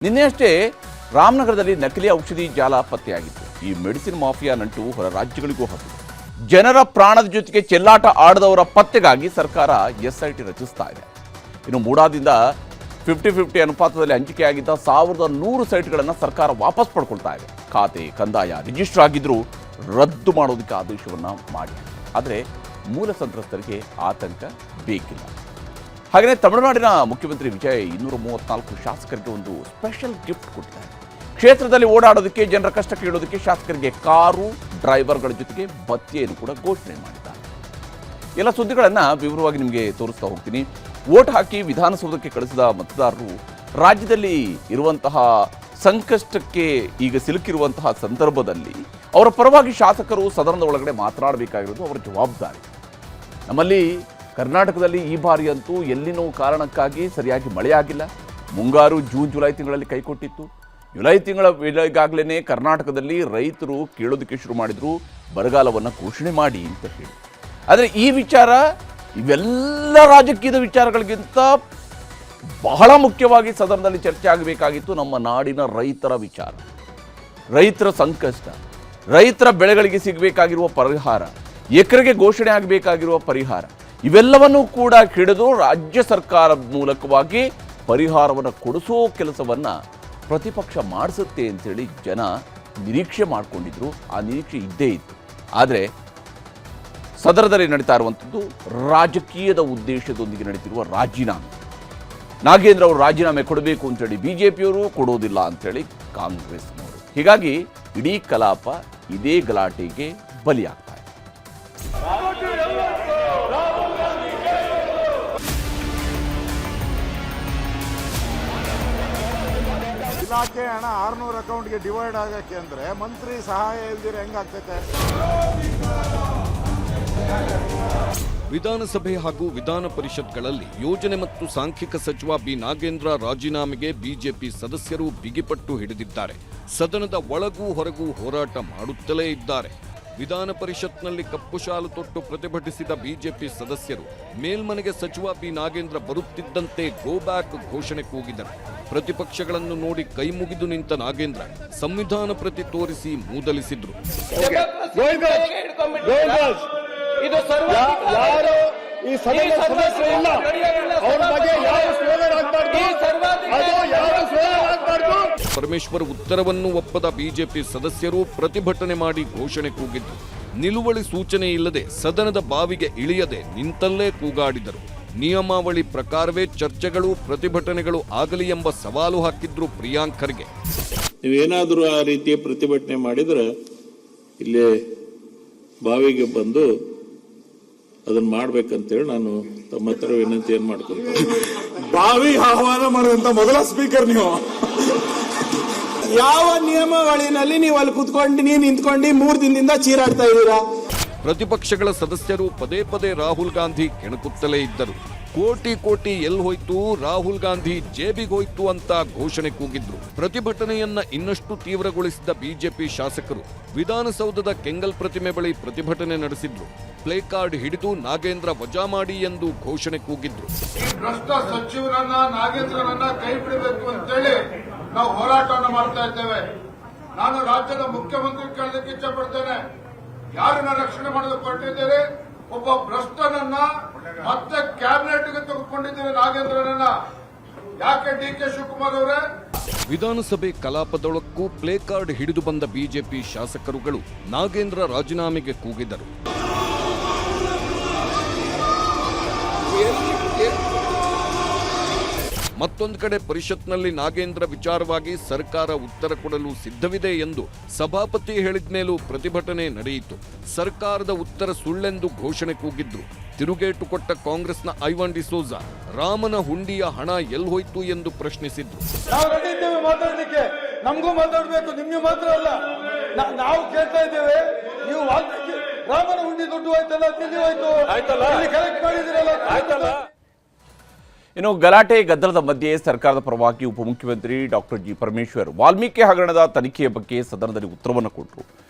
ನಿನ್ನೆ ಅಷ್ಟೇ ರಾಮನಗರದಲ್ಲಿ ನಕಲಿ ಔಷಧಿ ಜಾಲ ಪತ್ತೆಯಾಗಿತ್ತು. ಈ ಮೆಡಿಸಿನ್ ಮಾಫಿಯಾ ನಂಟು ಹೊರ ರಾಜ್ಯಗಳಿಗೂ ಹಬ್ಬಿದೆ. ಜನರ ಪ್ರಾಣದ ಜೊತೆಗೆ ಚೆಲ್ಲಾಟ ಆಡದವರ ಪತ್ತೆಗಾಗಿ ಸರ್ಕಾರ ಎಸ್ಐಟಿ ರಚಿಸ್ತಾ ಇದೆ. ಇನ್ನು ಮೂಡಾದಿಂದ 50-50 ಅನುಪಾತದಲ್ಲಿ ಹಂಚಿಕೆಯಾಗಿದ್ದ 1100 ಸೈಟ್ಗಳನ್ನು ಸರ್ಕಾರ ವಾಪಸ್ ಪಡ್ಕೊಳ್ತಾ ಇದೆ. ಖಾತೆ ಕಂದಾಯ ರಿಜಿಸ್ಟರ್ ಆಗಿದ್ರೂ ರದ್ದು ಮಾಡೋದಕ್ಕೆ ಆದೇಶವನ್ನು ಮಾಡಿ. ಆದರೆ ಮೂಲ ಸಂತ್ರಸ್ತರಿಗೆ ಆತಂಕ ಬೇಕಿಲ್ಲ. ಹಾಗೆಯೇ ತಮಿಳುನಾಡಿನ ಮುಖ್ಯಮಂತ್ರಿ ವಿಜಯ್ 234 ಶಾಸಕರಿಗೆ ಒಂದು ಸ್ಪೆಷಲ್ ಗಿಫ್ಟ್ ಕೊಟ್ಟಿದ್ದಾರೆ. ಕ್ಷೇತ್ರದಲ್ಲಿ ಓಡಾಡೋದಕ್ಕೆ, ಜನರ ಕಷ್ಟ ಕೇಳೋದಕ್ಕೆ ಶಾಸಕರಿಗೆ ಕಾರು, ಡ್ರೈವರ್ಗಳ ಜೊತೆಗೆ ಭತ್ಯೆಯನ್ನು ಕೂಡ ಘೋಷಣೆ ಮಾಡಿದ್ದಾರೆ. ಎಲ್ಲ ಸುದ್ದಿಗಳನ್ನು ವಿವರವಾಗಿ ನಿಮಗೆ ತೋರಿಸ್ತಾ ಹೋಗ್ತೀನಿ. ವೋಟ್ ಹಾಕಿ ವಿಧಾನಸೌಧಕ್ಕೆ ಕಳಿಸಿದ ಮತದಾರರು ರಾಜ್ಯದಲ್ಲಿ ಇರುವಂತಹ ಸಂಕಷ್ಟಕ್ಕೆ ಈಗ ಸಿಲುಕಿರುವಂತಹ ಸಂದರ್ಭದಲ್ಲಿ ಅವರ ಪರವಾಗಿ ಶಾಸಕರು ಸದನದ ಒಳಗಡೆ ಮಾತನಾಡಬೇಕಾಗಿರೋದು ಅವರ ಜವಾಬ್ದಾರಿ. ನಮ್ಮಲ್ಲಿ ಕರ್ನಾಟಕದಲ್ಲಿ ಈ ಬಾರಿ ಅಂತೂ ಎಲ್ಲಿನೋ ಕಾರಣಕ್ಕಾಗಿ ಸರಿಯಾಗಿ ಮಳೆಯಾಗಿಲ್ಲ. ಮುಂಗಾರು ಜೂನ್-ಜುಲೈ ತಿಂಗಳಲ್ಲಿ ಕೈಕೊಟ್ಟಿತ್ತು. ಜುಲೈ ತಿಂಗಳ ವೇಳೆಗಾಗಲೇ ಕರ್ನಾಟಕದಲ್ಲಿ ರೈತರು ಕೇಳೋದಕ್ಕೆ ಶುರು ಮಾಡಿದ್ರು, ಬರಗಾಲವನ್ನು ಘೋಷಣೆ ಮಾಡಿ ಅಂತ ಹೇಳಿ. ಆದರೆ ಈ ವಿಚಾರ ಇವೆಲ್ಲ ರಾಜಕೀಯದ ವಿಚಾರಗಳಿಗಿಂತ ಬಹಳ ಮುಖ್ಯವಾಗಿ ಸದನದಲ್ಲಿ ಚರ್ಚೆ ಆಗಬೇಕಾಗಿತ್ತು. ನಮ್ಮ ನಾಡಿನ ರೈತರ ವಿಚಾರ, ರೈತರ ಸಂಕಷ್ಟ, ರೈತರ ಬೆಳೆಗಳಿಗೆ ಸಿಗಬೇಕಾಗಿರುವ ಪರಿಹಾರ, ಎಕರೆಗೆ ಘೋಷಣೆ ಆಗಬೇಕಾಗಿರುವ ಪರಿಹಾರ, ಇವೆಲ್ಲವನ್ನೂ ಕೂಡ ಹಿಡಿದು ರಾಜ್ಯ ಸರ್ಕಾರದ ಮೂಲಕವಾಗಿ ಪರಿಹಾರವನ್ನು ಕೊಡಿಸೋ ಕೆಲಸವನ್ನು ಪ್ರತಿಪಕ್ಷ ಮಾಡಿಸುತ್ತೆ ಅಂತೇಳಿ ಜನ ನಿರೀಕ್ಷೆ ಮಾಡಿಕೊಂಡಿದ್ರು. ಆ ನಿರೀಕ್ಷೆ ಇದ್ದೇ ಇತ್ತು. ಆದರೆ ಸದನದಲ್ಲಿ ನಡೀತಾ ಇರುವಂಥದ್ದು ರಾಜಕೀಯದ ಉದ್ದೇಶದೊಂದಿಗೆ ನಡೀತಿರುವ ರಾಜೀನಾಮೆ. ನಾಗೇಂದ್ರ ಅವರು ರಾಜೀನಾಮೆ ಕೊಡಬೇಕು ಅಂತೇಳಿ ಬಿಜೆಪಿಯವರು, ಕೊಡೋದಿಲ್ಲ ಅಂತೇಳಿ ಕಾಂಗ್ರೆಸ್ನವರು. ಹೀಗಾಗಿ ಇಡೀ ಕಲಾಪ ಇದೇ ಗಲಾಟೆಗೆ ಬಲಿಯಾಗ್ತಾ ಇದೆ. ಇಲಾಖೆ ಹಣ 600 ಅಕೌಂಟ್ಗೆ ಡಿವೈಡ್ ಆಗಕ್ಕೆ ಅಂದ್ರೆ ಮಂತ್ರಿ ಸಹಾಯ ಇಲ್ದಿರ ಹೆಂಗಾಗ್ತೈತೆ? ವಿಧಾನಸಭೆ ಹಾಗೂ ವಿಧಾನ ಪರಿಷತ್ಗಳಲ್ಲಿ ಯೋಜನೆ ಮತ್ತು ಸಾಂಖ್ಯಿಕ ಸಚಿವ ಬಿ ನಾಗೇಂದ್ರ ರಾಜೀನಾಮೆಗೆ ಬಿಜೆಪಿ ಸದಸ್ಯರು ಬಿಗಿಪಟ್ಟು ಹಿಡಿದಿದ್ದಾರೆ. ಸದನದ ಒಳಗೂ ಹೊರಗೂ ಹೋರಾಟ ಮಾಡುತ್ತಲೇ ಇದ್ದಾರೆ. ವಿಧಾನ ಪರಿಷತ್ನಲ್ಲಿ ಕಪ್ಪು ಶಾಲು ತೊಟ್ಟು ಪ್ರತಿಭಟಿಸಿದ ಬಿಜೆಪಿ ಸದಸ್ಯರು ಮೇಲ್ಮನೆಗೆ ಸಚಿವ ಬಿ ನಾಗೇಂದ್ರ ಬರುತ್ತಿದ್ದಂತೆ ಗೋ ಬ್ಯಾಕ್ ಘೋಷಣೆ ಕೂಗಿದರು. ಪ್ರತಿಪಕ್ಷಗಳನ್ನು ನೋಡಿ ಕೈ ಮುಗಿದು ನಿಂತ ನಾಗೇಂದ್ರ ಸಂವಿಧಾನ ಪ್ರತಿ ತೋರಿಸಿ ಮೂದಲಿಸಿದ್ರು. ಪರಮೇಶ್ವರ್ ಉತ್ತರವನ್ನು ಒಪ್ಪದ ಬಿಜೆಪಿ ಸದಸ್ಯರು ಪ್ರತಿಭಟನೆ ಮಾಡಿ ಘೋಷಣೆ ಕೂಗಿದ್ರು. ನಿಲುವಳಿ ಸೂಚನೆ ಇಲ್ಲದೆ ಸದನದ ಬಾವಿಗೆ ಇಳಿಯದೆ ನಿಂತಲ್ಲೇ ಕೂಗಾಡಿದರು. ನಿಯಮಾವಳಿ ಪ್ರಕಾರವೇ ಚರ್ಚೆಗಳು, ಪ್ರತಿಭಟನೆಗಳು ಆಗಲಿ ಎಂಬ ಸವಾಲು ಹಾಕಿದ್ರು ಪ್ರಿಯಾಂಕ್ ಖರ್ಗೆ. ನೀವೇನಾದರೂ ಆ ರೀತಿಯ ಪ್ರತಿಭಟನೆ ಮಾಡಿದ್ರೆ ಇಲ್ಲೇ ಬಾವಿಗೆ ಬಂದು ಅದನ್ನ ಮಾಡ್ಬೇಕಂತೇಳಿ ನಾನು ತಮ್ಮ ಹತ್ರ ವಿನಂತಿಯನ್ನು ಮಾಡ್ಕೊಳ್ತೇನೆ. ಬಾವಿ ಆಹ್ವಾನ ಮಾಡಿದಂತ ಮೊದಲ ಸ್ಪೀಕರ್ ನೀವು. ಯಾವ ನಿಯಮಾವಳಿನಲ್ಲಿ ನೀವು ಅಲ್ಲಿ ಕುತ್ಕೊಂಡು ನಿಂತ್ಕೊಂಡು 3 ದಿನದಿಂದ ಚೀರಾಡ್ತಾ ಇದ್ದೀರಾ? ಪ್ರತಿಪಕ್ಷಗಳ ಸದಸ್ಯರು ಪದೇ ಪದೇ ರಾಹುಲ್ ಗಾಂಧಿ ಕೆಣಕುತ್ತಲೇ ಇದ್ದರು. ಕೋಟಿ ಕೋಟಿ ಎಲ್ಲಿ ಹೋಯ್ತು, ರಾಹುಲ್ ಗಾಂಧಿ ಜೇಬಿಗೋಯ್ತು ಅಂತ ಘೋಷಣೆ ಕೂಗಿದ್ರು. ಪ್ರತಿಭಟನೆಯನ್ನ ಇನ್ನಷ್ಟು ತೀವ್ರಗೊಳಿಸಿದ ಬಿಜೆಪಿ ಶಾಸಕರು ವಿಧಾನಸೌಧದ ಕೆಂಗಲ್ ಪ್ರತಿಮೆ ಬಳಿ ಪ್ರತಿಭಟನೆ ನಡೆಸಿದ್ರು. ಪ್ಲೇ ಕಾರ್ಡ್ ಹಿಡಿದು ನಾಗೇಂದ್ರ ವಜಾ ಮಾಡಿ ಎಂದು ಘೋಷಣೆ ಕೂಗಿದ್ರು. ಈ ಭ್ರಷ್ಟ ಸಚಿವರನ್ನ, ನಾಗೇಂದ್ರನನ್ನ ಕೈ ಬಿಡಬೇಕು ಅಂತೇಳಿ ನಾವು ಹೋರಾಟವನ್ನು ಮಾಡ್ತಾ ಇದ್ದೇವೆ. ನಾನು ರಾಜ್ಯದ ಮುಖ್ಯಮಂತ್ರಿ ಕೇಳಲಿಕ್ಕೆ ಇಚ್ಛೆ ಪಡ್ತೇನೆ, ಯಾರನ್ನ ರಕ್ಷಣೆ ಮಾಡೋದಕ್ಕೆ ಹೊರಟಿದ್ದೀರಿ? ಒಬ್ಬ ಭ್ರಷ್ಟನನ್ನ ಮತ್ತೆ ಕ್ಯಾಬಿನೆಟ್ಗೆ ತೆಗೆದುಕೊಂಡಿದ್ದೀರಿ ನಾಗೇಂದ್ರನನ್ನ. ಯಾಕೆ ಡಿ.ಕೆ. ಶಿವಕುಮಾರ್ ಅವರೇ? ವಿಧಾನಸಭೆ ಕಲಾಪದೊಳಕ್ಕೂ ಪ್ಲೇ ಕಾರ್ಡ್ ಹಿಡಿದು ಬಂದ ಬಿಜೆಪಿ ಶಾಸಕರುಗಳು ನಾಗೇಂದ್ರ ರಾಜೀನಾಮೆಗೆ ಕೂಗಿದರು. ಮತ್ತೊಂದು ಕಡೆ ಪರಿಷತ್ನಲ್ಲಿ ನಾಗೇಂದ್ರ ವಿಚಾರವಾಗಿ ಸರ್ಕಾರ ಉತ್ತರ ಕೊಡಲು ಸಿದ್ಧವಿದೆ ಎಂದು ಸಭಾಪತಿ ಹೇಳಿದ ಮೇಲೂ ಪ್ರತಿಭಟನೆ ನಡೆಯಿತು. ಸರ್ಕಾರದ ಉತ್ತರ ಸುಳ್ಳೆಂದು ಘೋಷಣೆ ಕೂಗಿದ್ರು. ತಿರುಗೇಟು ಕೊಟ್ಟ ಕಾಂಗ್ರೆಸ್ನ ಐವಾನ್ ಡಿಸೋಜಾ ರಾಮನ ಹುಂಡಿಯ ಹಣ ಎಲ್ಲಿ ಹೋಯ್ತು ಎಂದು ಪ್ರಶ್ನಿಸಿದ್ರು. ನಾವು ರೆಡಿ ಇದ್ದೇವೆ ಮಾತಾಡಲಿಕ್ಕೆ, ನಮಗೂ ಮಾತಾಡಬೇಕು, ನಿಮ್ಗೆ ಮಾತ್ರ ಅಲ್ಲ. ನಾವು ಕೇಳ್ತಾ ಇದ್ದೇವೆ, ನೀವು ರಾಮನ ಹುಂಡಿ ದುಡ್ಡು ಹೋಯ್ತಲ್ಲ, ತಿಂಡಿ ಹೋಯ್ತು, ಕಲೆಕ್ಟ್ ಮಾಡಿದಿರಲ್ಲ, ಆಯ್ತಲ್ಲ. ಇನ್ನು ಗಲಾಟೆ ಗದ್ದಲದ ಮಧ್ಯೆ ಸರ್ಕಾರದ ಪರವಾಗಿ ಉಪಮುಖ್ಯಮಂತ್ರಿ ಡಾಕ್ಟರ್ ಜಿ ಪರಮೇಶ್ವರ್ ವಾಲ್ಮೀಕಿ ಹಗರಣದ ತನಿಖೆಯ ಬಗ್ಗೆ ಸದನದಲ್ಲಿ ಉತ್ತರವನ್ನು ಕೊಟ್ಟರು.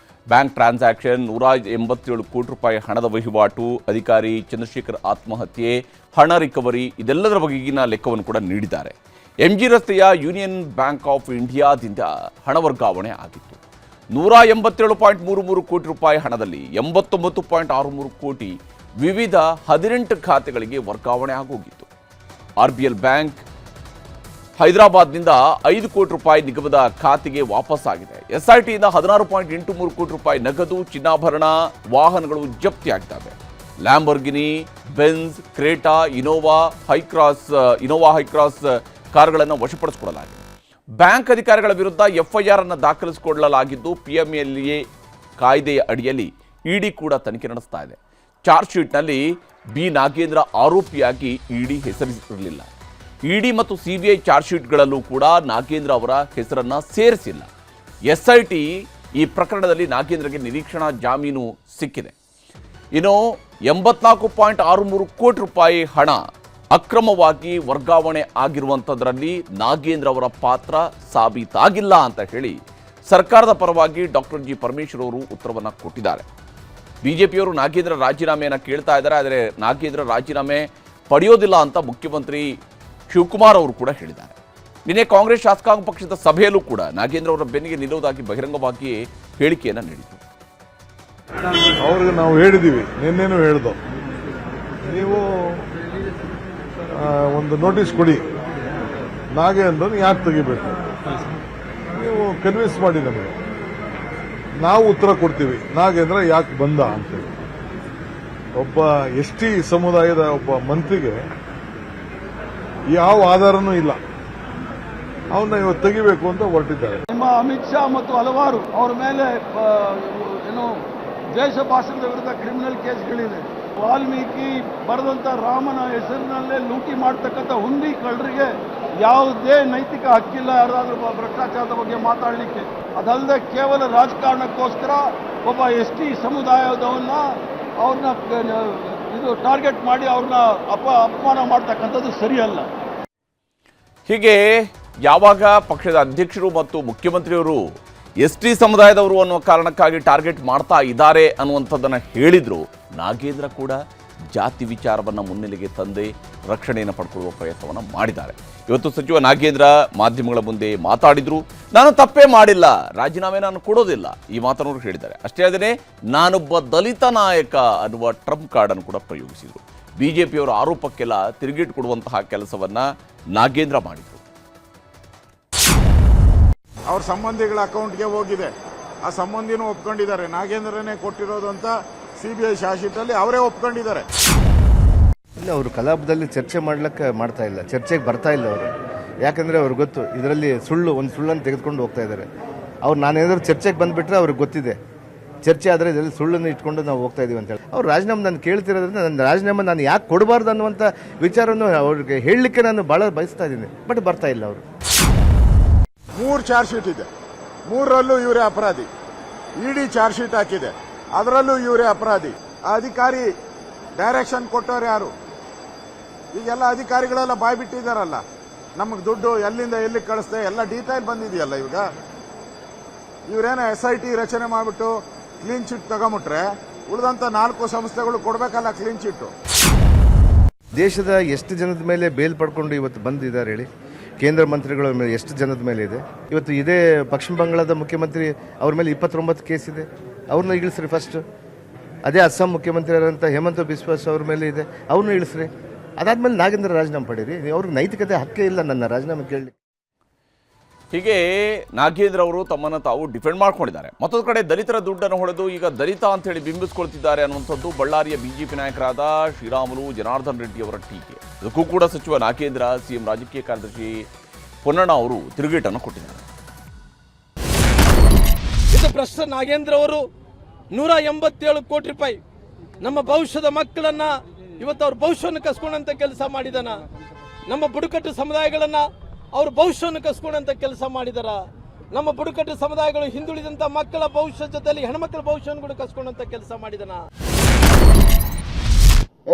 ಬ್ಯಾಂಕ್ ಟ್ರಾನ್ಸಾಕ್ಷನ್, 187 ಕೋಟಿ ರೂಪಾಯಿ ಹಣದ ವಹಿವಾಟು, ಅಧಿಕಾರಿ ಚಂದ್ರಶೇಖರ್ ಆತ್ಮಹತ್ಯೆ, ಹಣ ರಿಕವರಿ, ಇದೆಲ್ಲದರ ಬಗೆಗಿನ ಲೆಕ್ಕವನ್ನು ಕೂಡ ನೀಡಿದ್ದಾರೆ. MG ರಸ್ತೆಯ ಯೂನಿಯನ್ ಬ್ಯಾಂಕ್ ಆಫ್ ಇಂಡಿಯಾದಿಂದ ಹಣ ವರ್ಗಾವಣೆ ಆಗಿತ್ತು. 187.33 ಕೋಟಿ ರೂಪಾಯಿ ಹಣದಲ್ಲಿ 89.63 ಕೋಟಿ ವಿವಿಧ 18 ಖಾತೆಗಳಿಗೆ ವರ್ಗಾವಣೆ ಆಗೋಗಿತ್ತು. RBL ಬ್ಯಾಂಕ್ ಹೈದರಾಬಾದ್ನಿಂದ 5 ಕೋಟಿ ರೂಪಾಯಿ ನಿಗಮದ ಖಾತೆಗೆ ವಾಪಸ್ ಆಗಿದೆ. SITಯಿಂದ 16.83 ಕೋಟಿ ರೂಪಾಯಿ ನಗದು, ಚಿನ್ನಾಭರಣ, ವಾಹನಗಳು ಜಪ್ತಿಯಾಗಿದ್ದಾವೆ. Lamborghini, Benz, Creta, Innova Hycross ಕಾರುಗಳನ್ನು ವಶಪಡಿಸಿಕೊಳ್ಳಲಾಗಿದೆ. ಬ್ಯಾಂಕ್ ಅಧಿಕಾರಿಗಳ ವಿರುದ್ಧ FIR ಅನ್ನು ದಾಖಲಿಸಿಕೊಳ್ಳಲಾಗಿದ್ದು, PMLA ಕಾಯ್ದೆಯ ಅಡಿಯಲ್ಲಿ ಇಡಿ ಕೂಡ ತನಿಖೆ ನಡೆಸ್ತಾ ಇದೆ. ಚಾರ್ಜ್ ಶೀಟ್ನಲ್ಲಿ ಬಿ ನಾಗೇಂದ್ರ ಆರೋಪಿಯಾಗಿ ಇಡಿ ಹೆಸರಿಸಿರಲಿಲ್ಲ. ಇಡಿ ಮತ್ತು CBI ಚಾರ್ಜ್ ಶೀಟ್ಗಳಲ್ಲೂ ಕೂಡ ನಾಗೇಂದ್ರ ಅವರ ಹೆಸರನ್ನ ಸೇರಿಸಿಲ್ಲ. SIT ಈ ಪ್ರಕರಣದಲ್ಲಿ ನಾಗೇಂದ್ರಗೆ ನಿರೀಕ್ಷಣಾ ಜಾಮೀನು ಸಿಕ್ಕಿದೆ. ಇನ್ನು 84.63 ಕೋಟಿ ರೂಪಾಯಿ ಹಣ ಅಕ್ರಮವಾಗಿ ವರ್ಗಾವಣೆ ಆಗಿರುವಂಥದ್ರಲ್ಲಿ ನಾಗೇಂದ್ರ ಅವರ ಪಾತ್ರ ಸಾಬೀತಾಗಿಲ್ಲ ಅಂತ ಹೇಳಿ ಸರ್ಕಾರದ ಪರವಾಗಿ ಡಾಕ್ಟರ್ ಜಿ ಪರಮೇಶ್ವರ್ ಅವರು ಉತ್ತರವನ್ನು ಕೊಟ್ಟಿದ್ದಾರೆ. ಬಿಜೆಪಿಯವರು ನಾಗೇಂದ್ರ ರಾಜೀನಾಮೆಯನ್ನು ಕೇಳ್ತಾ ಇದ್ದಾರೆ. ಆದರೆ ನಾಗೇಂದ್ರ ರಾಜೀನಾಮೆ ಪಡೆಯೋದಿಲ್ಲ ಅಂತ ಮುಖ್ಯಮಂತ್ರಿ ಶಿವಕುಮಾರ್ ಅವರು ಕೂಡ ಹೇಳಿದ್ದಾರೆ. ನಿನ್ನೆ ಕಾಂಗ್ರೆಸ್ ಶಾಸಕಾಂಗ ಪಕ್ಷದ ಸಭೆಯಲ್ಲೂ ಕೂಡ ನಾಗೇಂದ್ರ ಅವರ ಬೆನ್ನಿಗೆ ನಿಲ್ಲುವುದಾಗಿ ಬಹಿರಂಗವಾಗಿ ಹೇಳಿಕೆಯನ್ನು ನೀಡಿದರು. ಅವ್ರಿಗೆ ನಾವು ಹೇಳಿದ್ದೀವಿ, ನಿನ್ನೆನೂ ಹೇಳ್ದು, ನೀವು ಒಂದು ನೋಟಿಸ್ ಕೊಡಿ, ನಾಗೇಂದ್ರನ್ ಯಾಕೆ ತೆಗಿಬೇಕು, ನೀವು ಕನ್ವಿನ್ಸ್ ಮಾಡಿ ನಮಗೆ, ನಾವು ಉತ್ತರ ಕೊಡ್ತೀವಿ ನಾಗೇಂದ್ರ ಯಾಕೆ ಬಂದ ಅಂತೇಳಿ. ಒಬ್ಬ ST ಸಮುದಾಯದ ಒಬ್ಬ ಮಂತ್ರಿಗೆ ಯಾವ ಆಧಾರನೂ ಇಲ್ಲ, ಅವನ್ನ ಇವತ್ತು ತೆಗಿಬೇಕು ಅಂತ ಹೊರಟಿದ್ದಾರೆ. ನಿಮ್ಮ ಅಮಿತ್ ಶಾ ಮತ್ತು ಹಲವಾರು ಅವರ ಮೇಲೆ ಏನು ದ್ವೇಷ ಭಾಷಣದ ವಿರುದ್ಧ ಕ್ರಿಮಿನಲ್ ಕೇಸ್ಗಳಿದೆ. ವಾಲ್ಮೀಕಿ ಬರೆದಂತ ರಾಮನ ಹೆಸರಿನಲ್ಲೇ ಲೂಟಿ ಮಾಡ್ತಕ್ಕಂಥ ಹುಂಡಿ ಕಳ್ಳರಿಗೆ ಯಾವುದೇ ನೈತಿಕ ಹಕ್ಕಿಲ್ಲ ಯಾರಾದ್ರೂ ಭ್ರಷ್ಟಾಚಾರದ ಬಗ್ಗೆ ಮಾತಾಡಲಿಕ್ಕೆ. ಅದಲ್ಲದೆ ಕೇವಲ ರಾಜಕಾರಣಕ್ಕೋಸ್ಕರ ಒಬ್ಬ ST ಸಮುದಾಯದವನ್ನ ಅವ್ರನ್ನ ಇದು ಟಾರ್ಗೆಟ್ ಮಾಡಿ ಅವ್ರನ್ನ ಅಪಮಾನ ಮಾಡ್ತಕ್ಕಂಥದ್ದು ಸರಿಯಲ್ಲ. ಹೀಗೆ ಯಾವಾಗ ಪಕ್ಷದ ಅಧ್ಯಕ್ಷರು ಮತ್ತು ಮುಖ್ಯಮಂತ್ರಿಯವರು ST ಸಮುದಾಯದವರು ಅನ್ನೋ ಕಾರಣಕ್ಕಾಗಿ ಟಾರ್ಗೆಟ್ ಮಾಡ್ತಾ ಇದ್ದಾರೆ ಅನ್ನುವಂಥದ್ದನ್ನು ಹೇಳಿದ್ರು, ನಾಗೇಂದ್ರ ಕೂಡ ಜಾತಿ ವಿಚಾರವನ್ನು ಮುನ್ನೆಲೆಗೆ ತಂದೆ ರಕ್ಷಣೆಯನ್ನು ಪಡ್ಕೊಳ್ಳುವ ಪ್ರಯತ್ನವನ್ನು ಮಾಡಿದ್ದಾರೆ. ಇವತ್ತು ಸಚಿವ ನಾಗೇಂದ್ರ ಮಾಧ್ಯಮಗಳ ಮುಂದೆ ಮಾತಾಡಿದ್ರು. ನಾನು ತಪ್ಪೇ ಮಾಡಿಲ್ಲ, ರಾಜೀನಾಮೆ ನಾನು ಕೊಡೋದಿಲ್ಲ, ಈ ಮಾತನ್ನು ಹೇಳಿದ್ದಾರೆ. ಅಷ್ಟೇ ಅಲ್ಲದೆ ನಾನೊಬ್ಬ ದಲಿತ ನಾಯಕ ಅನ್ನುವ ಟ್ರಂಪ್ ಕಾರ್ಡ್ ಅನ್ನು ಕೂಡ ಪ್ರಯೋಗಿಸಿದರು. ಬಿಜೆಪಿಯವರ ಆರೋಪಕ್ಕೆಲ್ಲ ತಿರುಗೇಟು ಕೊಡುವಂತಹ ಕೆಲಸವನ್ನ ನಾಗೇಂದ್ರ ಮಾಡಿದರು. ಅವ್ರ ಸಂಬಂಧಿಗಳ ಅಕೌಂಟ್ಗೆ ಹೋಗಿದೆ, ಆ ಸಂಬಂಧಿನೂ ಒಪ್ಕೊಂಡಿದ್ದಾರೆ, ನಾಗೇಂದ್ರನೇ ಕೊಟ್ಟಿರೋದು ಅಂತ CBI ಚಾರ್ಜ್ ಶೀಟಲ್ಲಿ ಅವರೇ ಒಪ್ಕೊಂಡಿದ್ದಾರೆ. ಇಲ್ಲ, ಅವರು ಕಲಾಪದಲ್ಲಿ ಚರ್ಚೆ ಮಾಡ್ತಾ ಇಲ್ಲ, ಚರ್ಚೆಗೆ ಬರ್ತಾ ಇಲ್ಲ ಅವರು. ಯಾಕಂದ್ರೆ ಅವ್ರಿಗೆ ಗೊತ್ತು ಇದರಲ್ಲಿ ಒಂದು ಸುಳ್ಳನ್ನು ತೆಗೆದುಕೊಂಡು ಹೋಗ್ತಾ ಇದ್ದಾರೆ. ಅವ್ರು ನಾನೇನಾದ್ರೂ ಚರ್ಚೆಗೆ ಬಂದ್ಬಿಟ್ರೆ ಅವ್ರಿಗೆ ಗೊತ್ತಿದೆ ಚರ್ಚೆ ಆದರೆ ಇದರಲ್ಲಿ ಸುಳ್ಳನ್ನು ಇಟ್ಕೊಂಡು ನಾವು ಹೋಗ್ತಾ ಇದೀವಿ ಅಂತ ಹೇಳಿ. ಅವ್ರು ರಾಜೀನಾಮೆ ನಾನು ಕೇಳ್ತಿರೋದ್ರಿಂದ ನನ್ನ ರಾಜೀನಾಮೆ ನಾನು ಯಾಕೆ ಕೊಡಬಾರ್ದು ಅನ್ನುವಂಥ ವಿಚಾರವನ್ನು ಅವ್ರಿಗೆ ಹೇಳಲಿಕ್ಕೆ ನಾನು ಭಾಳ ಬಯಸ್ತಾ ಇದ್ದೀನಿ. ಬಟ್ ಬರ್ತಾ ಇಲ್ಲ ಅವರು. 3 ಚಾರ್ಜ್ ಶೀಟ್ ಇದೆ, 3ರಲ್ಲೂ ಇವರೇ ಅಪರಾಧಿ. ಇಡಿ ಚಾರ್ಜ್ ಶೀಟ್ ಹಾಕಿದೆ, ಅದರಲ್ಲೂ ಇವರೇ ಅಪರಾಧಿ. ಆ ಅಧಿಕಾರಿ ಡೈರೆಕ್ಷನ್ ಕೊಟ್ಟವ್ರು ಯಾರು? ಈಗೆಲ್ಲ ಅಧಿಕಾರಿಗಳೆಲ್ಲ ಬಾಯ್ ಬಿಟ್ಟಿದ್ದಾರಲ್ಲ, ನಮಗೆ ದುಡ್ಡು ಎಲ್ಲಿಂದ ಎಲ್ಲಿ ಕಳಿಸ್ದೆ ಎಲ್ಲ ಡೀಟೇಲ್ ಬಂದಿದೆಯಲ್ಲ. ಈಗ ಇವರೇನೋ SIT ರಚನೆ ಮಾಡಿಬಿಟ್ಟು ಕ್ಲೀನ್ ಚಿಟ್ ತಗೊಂಬಿಟ್ರೆ ಉಳಿದಂತ 4 ಸಂಸ್ಥೆಗಳು ಕೊಡಬೇಕಲ್ಲ ಕ್ಲೀನ್ ಚಿಟ್. ದೇಶದ ಎಷ್ಟು ಜನದ ಮೇಲೆ ಬೇಲ್ ಪಡ್ಕೊಂಡು ಇವತ್ತು ಬಂದಿದ್ದಾರೆ ಹೇಳಿ? ಕೇಂದ್ರ ಮಂತ್ರಿಗಳ ಮೇಲೆ ಎಷ್ಟು ಜನದ ಮೇಲೆ ಇದೆ? ಇವತ್ತು ಇದೇ ಪಶ್ಚಿಮ ಬಂಗಾಳದ ಮುಖ್ಯಮಂತ್ರಿ ಅವ್ರ ಮೇಲೆ 29 ಕೇಸ್ ಇದೆ, ಅವ್ರನ್ನ ಇಳಿಸ್ರಿ ಫಸ್ಟ್. ಅದೇ ಅಸ್ಸಾಂ ಮುಖ್ಯಮಂತ್ರಿ ಆದಂಥ ಹೇಮಂತ ಬಿಸ್ವಾಸ್ ಅವ್ರ ಮೇಲೆ ಇದೆ, ಅವ್ರನ್ನ ಇಳಿಸ್ರಿ. ಅದಾದ್ಮೇಲೆ ನಾಗೇಂದ್ರ ರಾಜೀನಾಮೆ ಪಡೀರಿ. ಅವ್ರಿಗೆ ನೈತಿಕತೆ ಹಕ್ಕೇ ಇಲ್ಲ ನನ್ನ ರಾಜೀನಾಮೆ ಕೇಳಲಿ. ಹೀಗೆ ನಾಗೇಂದ್ರ ಅವರು ತಮ್ಮನ್ನು ತಾವು ಡಿಫೆಂಡ್ ಮಾಡ್ಕೊಂಡಿದ್ದಾರೆ. ಮತ್ತೊಂದು ಕಡೆ ದಲಿತರ ದುಡ್ಡನ್ನು ಹೊಡೆದು ಈಗ ದಲಿತ ಅಂತ ಹೇಳಿ ಬಿಂಬಿಸ್ಕೊಳ್ತಿದ್ದಾರೆ ಅನ್ನುವಂಥದ್ದು ಬಳ್ಳಾರಿಯ ಬಿಜೆಪಿ ನಾಯಕರಾದ ಶ್ರೀರಾಮುಲು ಜನಾರ್ದನ್ ರೆಡ್ಡಿ ಅವರ ಟೀಕೆ. ಅದಕ್ಕೂ ಕೂಡ ಸಚಿವ ನಾಗೇಂದ್ರ, CM ರಾಜಕೀಯ ಕಾರ್ಯದರ್ಶಿ ಪೊನ್ನಣ್ಣ ಅವರು ತಿರುಗೇಟನ್ನು ಕೊಟ್ಟಿದ್ದಾರೆ. ಇದು ಭ್ರಷ್ಟ ನಾಗೇಂದ್ರ ಅವರು 187 ಕೋಟಿ ರೂಪಾಯಿ ನಮ್ಮ ಭವಿಷ್ಯದ ಮಕ್ಕಳನ್ನ ಇವತ್ತು ಅವ್ರ ಭವಿಷ್ಯವನ್ನು ಕಸ್ಕೊಂಡಂತ ಕೆಲಸ ಮಾಡಿದಾನ. ನಮ್ಮ ಬುಡಕಟ್ಟು ಸಮುದಾಯಗಳನ್ನ ಅವ್ರ ಭವಿಷ್ಯವನ್ನು ಕಸ್ಕೊಂಡಂತ ಕೆಲಸ ಮಾಡಿದಾರ. ನಮ್ಮ ಬುಡಕಟ್ಟು ಸಮುದಾಯಗಳು ಹಿಂದುಳಿದಂತ ಮಕ್ಕಳ ಭವಿಷ್ಯ ಜೊತೆಲಿ ಹೆಣ್ಮಕ್ಳ ಭವಿಷ್ಯವನ್ನು ಕೂಡ ಕಸ್ಕೊಂಡಂತ ಕೆಲಸ ಮಾಡಿದಾನ.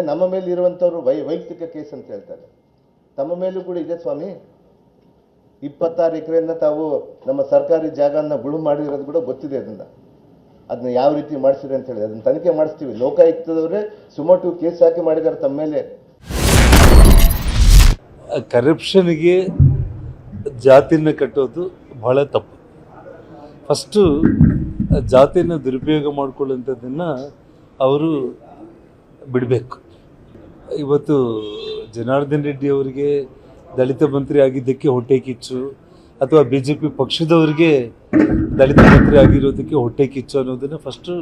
ನಮ್ಮ ಮೇಲೆ ಇರುವಂತವ್ರು ವೈಯಕ್ತಿಕ ಕೇಸ್ ಅಂತ ಹೇಳ್ತಾರೆ. ತಮ್ಮ ಮೇಲೂ ಕೂಡ ಇದೆ ಸ್ವಾಮಿ. 26 ಎಕರೆಯನ್ನ ತಾವು ನಮ್ಮ ಸರ್ಕಾರಿ ಜಾಗನ ಗುಳು ಮಾಡಿರೋದು ಕೂಡ ಗೊತ್ತಿದೆ. ಅದನ್ನ ಯಾವ ರೀತಿ ಮಾಡಿಸಿರಿ ಅಂತ ಹೇಳಿ ಅದನ್ನ ತನಿಖೆ ಮಾಡಿಸ್ತೀವಿ. ಲೋಕಾಯುಕ್ತದವರೇ ಸುಮೋಟು ಕೇಸ್ ಹಾಕಿ ಮಾಡಿದ್ದಾರೆ ತಮ್ಮ ಮೇಲೆ. ಕರಪ್ಷನ್ಗೆ ಜಾತಿನ ಕಟ್ಟೋದು ಬಹಳ ತಪ್ಪು. ಫಸ್ಟು ಜಾತಿನ ದುರುಪಯೋಗ ಮಾಡಿಕೊಳ್ಳುವಂಥದ್ದನ್ನು ಅವರು ಬಿಡಬೇಕು. ಇವತ್ತು ಜನಾರ್ದನ್ ರೆಡ್ಡಿ ಅವರಿಗೆ ದಲಿತ ಮಂತ್ರಿ ಆಗಿದ್ದಕ್ಕೆ ಹೊಟ್ಟೆ ಕಿಚ್ಚು, ಅಥವಾ BJP ಪಕ್ಷದವರಿಗೆ ದಲಿತ ಮಂತ್ರಿ ಆಗಿರೋದಕ್ಕೆ ಹೊಟ್ಟೆ ಕಿಚ್ಚು ಅನ್ನೋದನ್ನು ಫಸ್ಟು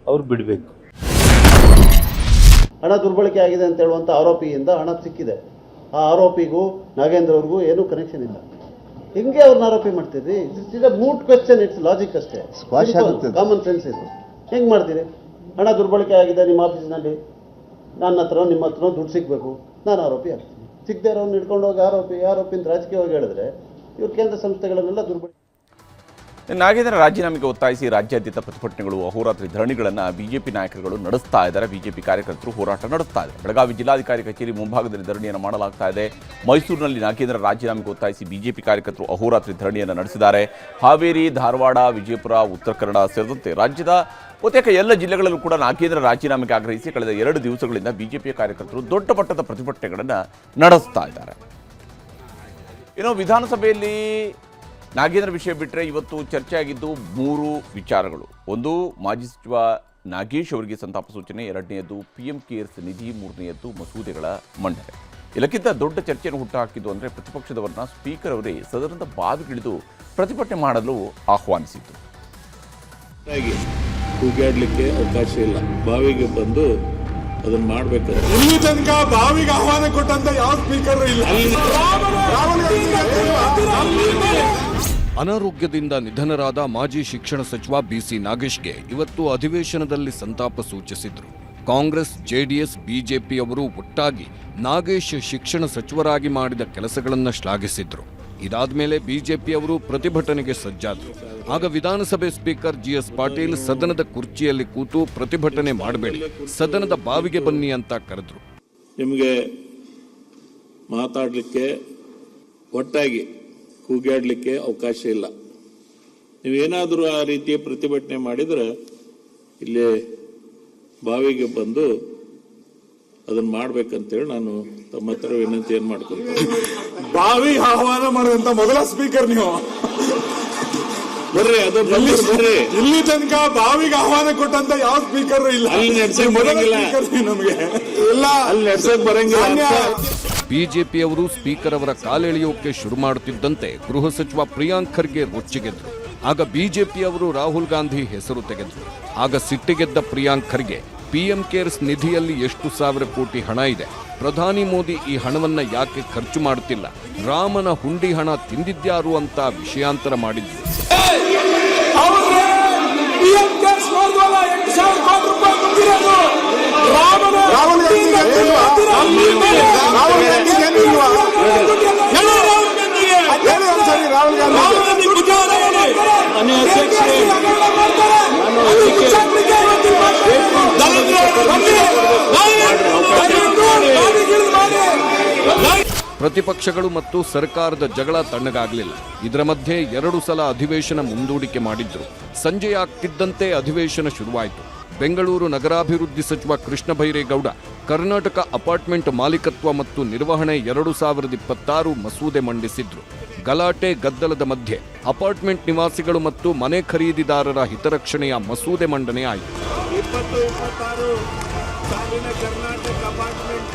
ಅವ್ರು ಬಿಡಬೇಕು. ಹಣ ದುರ್ಬಳಕೆ ಆಗಿದೆ ಅಂತ ಹೇಳುವಂಥ ಆರೋಪಿಯಿಂದ ಹಣ ಸಿಕ್ಕಿದೆ. ಆ ಆರೋಪಿಗೂ ನಾಗೇಂದ್ರ ಅವ್ರಿಗೂ ಏನೂ ಕನೆಕ್ಷನ್ ಇಲ್ಲ. ಹಿಂಗೆ ಅವ್ರನ್ನ ಆರೋಪಿ ಮಾಡ್ತೀರಿ? It's a moot question, it's logic ಅಷ್ಟೇ, ಕಾಮನ್ ಸೆನ್ಸ್ ಇದು. ಹೆಂಗೆ ಮಾಡ್ತೀರಿ? ಹಣ ದುರ್ಬಳಕೆ ಆಗಿದೆ ನಿಮ್ಮ ಆಫೀಸ್ನಲ್ಲಿ, ನನ್ನ ಹತ್ರ ನಿಮ್ಮ ಹತ್ರ ದುಡ್ಡು ಸಿಗಬೇಕು, ನಾನು ಆರೋಪಿ ಆಗ್ತೀನಿ. ಸಿಗದೆ ಇರೋನ್ನ ಹಿಡ್ಕೊಂಡು ಹೋಗಿ ಆರೋಪಿಂದ ರಾಜಕೀಯವಾಗಿ ಹೇಳಿದ್ರೆ ಇವ್ರ ಕೇಂದ್ರ ಸಂಸ್ಥೆಗಳನ್ನೆಲ್ಲ ದುರ್ಬಳಕೆ. ನಾಗೇಂದ್ರ ರಾಜೀನಾಮೆಗೆ ಒತ್ತಾಯಿಸಿ ರಾಜ್ಯಾದ್ಯಂತ ಪ್ರತಿಭಟನೆಗಳು, ಅಹೋರಾತ್ರಿ ಧರಣಿಗಳನ್ನು ಬಿಜೆಪಿ ನಾಯಕರುಗಳು ನಡೆಸ್ತಾ ಇದ್ದಾರೆ. ಬಿಜೆಪಿ ಕಾರ್ಯಕರ್ತರು ಹೋರಾಟ ನಡೆಸ್ತಾ ಇದ್ದಾರೆ. ಬೆಳಗಾವಿ ಜಿಲ್ಲಾಧಿಕಾರಿ ಕಚೇರಿ ಮುಂಭಾಗದಲ್ಲಿ ಧರಣಿಯನ್ನು ಮಾಡಲಾಗ್ತಾ ಇದೆ. ಮೈಸೂರಿನಲ್ಲಿ ನಾಗೇಂದ್ರ ರಾಜೀನಾಮೆಗೆ ಒತ್ತಾಯಿಸಿ ಬಿಜೆಪಿ ಕಾರ್ಯಕರ್ತರು ಅಹೋರಾತ್ರಿ ಧರಣಿಯನ್ನು ನಡೆಸಿದ್ದಾರೆ. ಹಾವೇರಿ, ಧಾರವಾಡ, ವಿಜಯಪುರ, ಉತ್ತರ ಕನ್ನಡ ಸೇರಿದಂತೆ ರಾಜ್ಯದ ಬಹುತೇಕ ಎಲ್ಲ ಜಿಲ್ಲೆಗಳಲ್ಲೂ ಕೂಡ ನಾಗೇಂದ್ರ ರಾಜೀನಾಮೆಗೆ ಆಗ್ರಹಿಸಿ ಕಳೆದ 2 ದಿವಸಗಳಿಂದ ಬಿಜೆಪಿಯ ಕಾರ್ಯಕರ್ತರು ದೊಡ್ಡ ಮಟ್ಟದ ಪ್ರತಿಭಟನೆಗಳನ್ನು ನಡೆಸ್ತಾ ಇದ್ದಾರೆ. ಇನ್ನು ವಿಧಾನಸಭೆಯಲ್ಲಿ ನಾಗೇಂದ್ರ ವಿಷಯ ಬಿಟ್ಟರೆ ಇವತ್ತು ಚರ್ಚೆ ಆಗಿದ್ದು 3 ವಿಚಾರಗಳು. ಒಂದು, ಮಾಜಿ ಸಚಿವ ನಾಗೇಶ್ ಅವರಿಗೆ ಸಂತಾಪ ಸೂಚನೆ. 2ನೇಯದ್ದು PM ಕೇರ್ಸ್ ನಿಧಿ. 3ನೇಯದ್ದು ಮಸೂದೆಗಳ ಮಂಡನೆ. ಇದಕ್ಕಿಂತ ದೊಡ್ಡ ಚರ್ಚೆಯನ್ನು ಹುಟ್ಟುಹಾಕಿದ್ದು ಅಂದರೆ ಪ್ರತಿಪಕ್ಷದವರನ್ನ ಸ್ಪೀಕರ್ ಅವರೇ ಸದನದ ಬಾವಿಗಿಳಿದು ಪ್ರತಿಭಟನೆ ಮಾಡಲು ಆಹ್ವಾನಿಸಿದ್ದು. ಕೂಗಾಡ್ಲಿಕ್ಕೆ ಅವಕಾಶ ಇಲ್ಲ. ಬಾವಿಗೆ ಬಂದು ಅದನ್ನ ಮಾಡ್ಬೇಕಾದ್ರೆ ಇಲ್ಲಿ ತನಕ ಬಾವಿಗೆ ಆಹ್ವಾನ ಕೊಟ್ಟಂತ ಯಾವ ಸ್ಪೀಕರ್ ಇಲ್ಲ. ಅನಾರೋಗ್ಯದಿಂದ ನಿಧನರಾದ ಮಾಜಿ ಶಿಕ್ಷಣ ಸಚಿವ BC ನಾಗೇಶ್ಗೆ ಇವತ್ತು ಅಧಿವೇಶನದಲ್ಲಿ ಸಂತಾಪ ಸೂಚಿಸಿದ್ರು. ಕಾಂಗ್ರೆಸ್, JDS, BJP ಅವರು ಒಟ್ಟಾಗಿ ನಾಗೇಶ್ ಶಿಕ್ಷಣ ಸಚಿವರಾಗಿ ಮಾಡಿದ ಕೆಲಸಗಳನ್ನು ಶ್ಲಾಘಿಸಿದ್ರು. ಇದಾದ ಮೇಲೆ BJP ಅವರು ಪ್ರತಿಭಟನೆಗೆ ಸಜ್ಜಾದ್ರು. ಆಗ ವಿಧಾನಸಭೆ ಸ್ಪೀಕರ್ GS ಪಾಟೀಲ್ ಸದನದ ಕುರ್ಚಿಯಲ್ಲಿ ಕೂತು ಪ್ರತಿಭಟನೆ ಮಾಡಬೇಡಿ, ಸದನದ ಬಾವಿಗೆ ಬನ್ನಿ ಅಂತ ಕರೆದ್ರು. ನಿಮಗೆ ಮಾತಾಡಲಿಕ್ಕೆ, ಒಟ್ಟಾಗಿ ಕೂಗಾಡ್ಲಿಕ್ಕೆ ಅವಕಾಶ ಇಲ್ಲ. ನೀವೇನಾದರೂ ಆ ರೀತಿಯ ಪ್ರತಿಭಟನೆ ಮಾಡಿದ್ರೆ ಇಲ್ಲೇ ಬಾವಿಗೆ ಬಂದು ಅದನ್ನ ಮಾಡ್ಬೇಕಂತೇಳಿ ನಾನು ತಮ್ಮ ಹತ್ರ ವಿನಂತಿಯನ್ನು ಮಾಡ್ಕೊಳ್ತೇನೆ. ಬಾವಿ ಆಹ್ವಾನ ಮಾಡುವಂತ ಮೊದಲ ಸ್ಪೀಕರ್ ನೀವು. ಬರ್ರಿ, ಅದು ಬರ್ರಿ. ಇಲ್ಲಿ ತನಕ ಬಾವಿಗೆ ಆಹ್ವಾನ ಕೊಟ್ಟಂತ ಯಾವ ಸ್ಪೀಕರ್ ಇಲ್ಲ. ಅಲ್ಲಿ ನಡ್ಸಕ್ ಬರಂಗಿಲ್ಲ ನಮಗೆ ಇಲ್ಲ, ಅಲ್ಲಿ ನಡ್ಸಕ್ ಬರಂಗಿಲ್ಲ. BJP ಅವರು ಸ್ಪೀಕರ್ ಅವರ ಕಾಲೆಳೆಯೋಕೆ ಶುರು ಮಾಡುತ್ತಿದ್ದಂತೆ ಗೃಹ ಸಚಿವ ಪ್ರಿಯಾಂಕ್ ಖರ್ಗೆ ರೊಚ್ಚಿಗೆದ್ರು. ಆಗ BJP ಅವರು ರಾಹುಲ್ ಗಾಂಧಿ ಹೆಸರು ತೆಗೆದ್ರು. ಆಗ ಸಿಟ್ಟಿಗೆದ್ದ ಪ್ರಿಯಾಂಕ್ ಖರ್ಗೆ PM ಕೇರ್ಸ್ ನಿಧಿಯಲ್ಲಿ ಎಷ್ಟು ಸಾವಿರ ಕೋಟಿ ಹಣ ಇದೆ, ಪ್ರಧಾನಿ ಮೋದಿ ಈ ಹಣವನ್ನ ಯಾಕೆ ಖರ್ಚು ಮಾಡುತ್ತಿಲ್ಲ, ರಾಮನ ಹುಂಡಿ ಹಣ ತಿಂದಿದ್ಯಾರು ಅಂತ ವಿಷಯಾಂತರ ಮಾಡಿದ್ರು. ಪ್ರತಿಪಕ್ಷಗಳು ಮತ್ತು ಸರ್ಕಾರದ ಜಗಳ ತಣ್ಣಗಾಗಲಿಲ್ಲ. ಇದರ ಮಧ್ಯೆ 2 ಸಲ ಅಧಿವೇಶನ ಮುಂದೂಡಿಕೆ ಮಾಡಿದ್ರು. ಸಂಜೆ ಆಗ್ತಿದ್ದಂತೆ ಅಧಿವೇಶನ ಶುರುವಾಯಿತು. ಬೆಂಗಳೂರು ನಗರಾಭಿವೃದ್ಧಿ ಸಚಿವ ಕೃಷ್ಣ ಬೈರೇಗೌಡ ಕರ್ನಾಟಕ ಅಪಾರ್ಟ್ಮೆಂಟ್ ಮಾಲೀಕತ್ವ ಮತ್ತು ನಿರ್ವಹಣೆ 2026 ಮಸೂದೆ ಮಂಡಿಸಿದ್ರು. ಗಲಾಟೆ ಗದ್ದಲದ ಮಧ್ಯೆ ಅಪಾರ್ಟ್ಮೆಂಟ್ ನಿವಾಸಿಗಳು ಮತ್ತು ಮನೆ ಖರೀದಿದಾರರ ಹಿತರಕ್ಷಣೆಯ ಮಸೂದೆ ಮಂಡನೆ ಆಯಿತು. 2026 ಸಾಲಿನ ಕರ್ನಾಟಕ ಅಪಾರ್ಟ್ಮೆಂಟ್